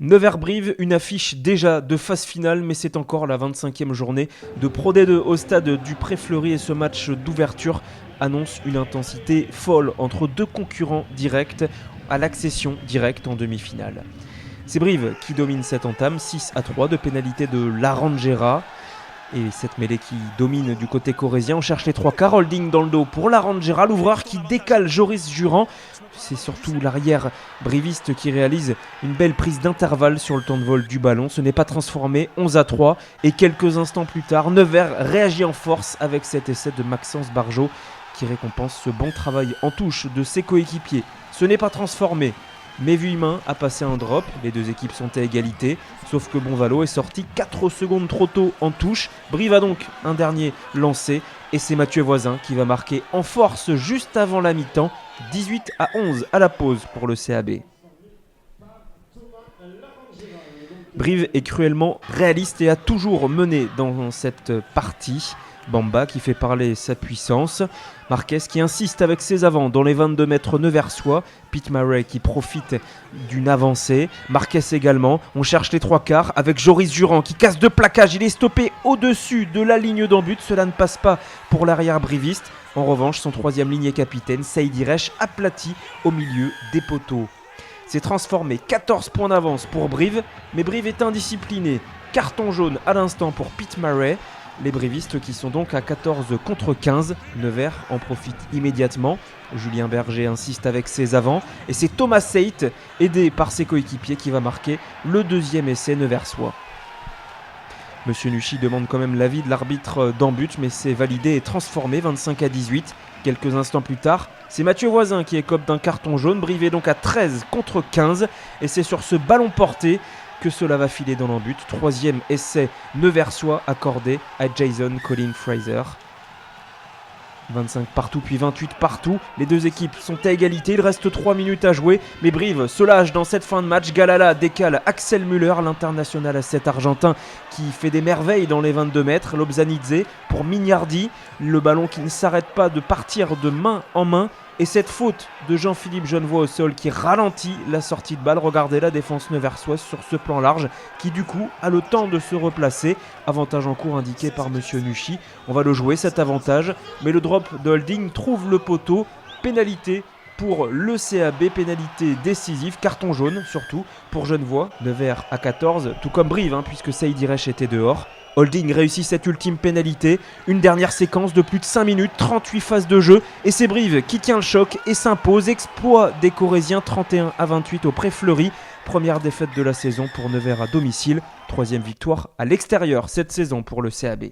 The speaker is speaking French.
Nevers-Brive, une affiche déjà de phase finale, mais c'est encore la 25e journée de Pro D2 au stade du Pré-Fleury et ce match d'ouverture annonce une intensité folle entre deux concurrents directs à l'accession directe en demi-finale. C'est Brive qui domine cette entame, 6-3 de pénalité de Larangera. Et cette mêlée qui domine du côté corésien, on cherche les trois quarts, holding dans le dos pour Larangera, l'ouvreur qui décale Joris Jurand. C'est surtout l'arrière briviste qui réalise une belle prise d'intervalle sur le temps de vol du ballon. Ce n'est pas transformé, 11-3. Et quelques instants plus tard, Nevers réagit en force avec cet essai de Maxence Barjot qui récompense ce bon travail en touche de ses coéquipiers. Ce n'est pas transformé, mais Vuillemin a passé un drop, les deux équipes sont à égalité, sauf que Bonvalo est sorti 4 secondes trop tôt en touche. Brive a donc un dernier lancé et c'est Mathieu Voisin qui va marquer en force juste avant la mi-temps, 18-11 à la pause pour le CAB. Brive est cruellement réaliste et a toujours mené dans cette partie. Bamba qui fait parler sa puissance, Marquez qui insiste avec ses avants dans les 22 mètres neversois, Pete Murray qui profite d'une avancée, Marquez également, on cherche les trois quarts avec Joris Jurand qui casse de plaquage, il est stoppé au-dessus de la ligne d'en but, cela ne passe pas pour l'arrière briviste. En revanche, son troisième ligne et capitaine, Saïd Iresh, aplati au milieu des poteaux. C'est transformé, 14 points d'avance pour Brive, mais Brive est indiscipliné. Carton jaune à l'instant pour Pete Murray. Les brivistes qui sont donc à 14 contre 15. Nevers en profite immédiatement. Julien Berger insiste avec ses avants. Et c'est Thomas Seit, aidé par ses coéquipiers, qui va marquer le deuxième essai neversois. Monsieur Nuchy demande quand même l'avis de l'arbitre d'en-but, mais c'est validé et transformé, 25-18. Quelques instants plus tard, c'est Mathieu Voisin qui écope d'un carton jaune. Brive est donc à 13 contre 15. Et c'est sur ce ballon porté que cela va filer dans l'en-but. Troisième essai neversois accordé à Jason Colin Fraser. 25 partout puis 28 partout. Les deux équipes sont à égalité. Il reste 3 minutes à jouer. Mais Brive se lâche dans cette fin de match. Galala décale Axel Müller, l'international à 7 argentin qui fait des merveilles dans les 22 mètres. Lobzanidze pour Mignardi. Le ballon qui ne s'arrête pas de partir de main en main. Et cette faute de Jean-Philippe Genevoix au sol qui ralentit la sortie de balle. Regardez la défense neversoise sur ce plan large qui du coup a le temps de se replacer. Avantage en cours indiqué par Monsieur Nuchy. On va le jouer cet avantage. Mais le drop de holding trouve le poteau. Pénalité pour le CAB, pénalité décisive. Carton jaune surtout pour Genevoix. Nevers à 14, tout comme Brive puisque Saïd Iresh était dehors. Holding réussit cette ultime pénalité, une dernière séquence de plus de 5 minutes, 38 phases de jeu et c'est Brive qui tient le choc et s'impose. Exploit des Corésiens 31-28 au Pré-Fleury. Première défaite de la saison pour Nevers à domicile, troisième victoire à l'extérieur cette saison pour le CAB.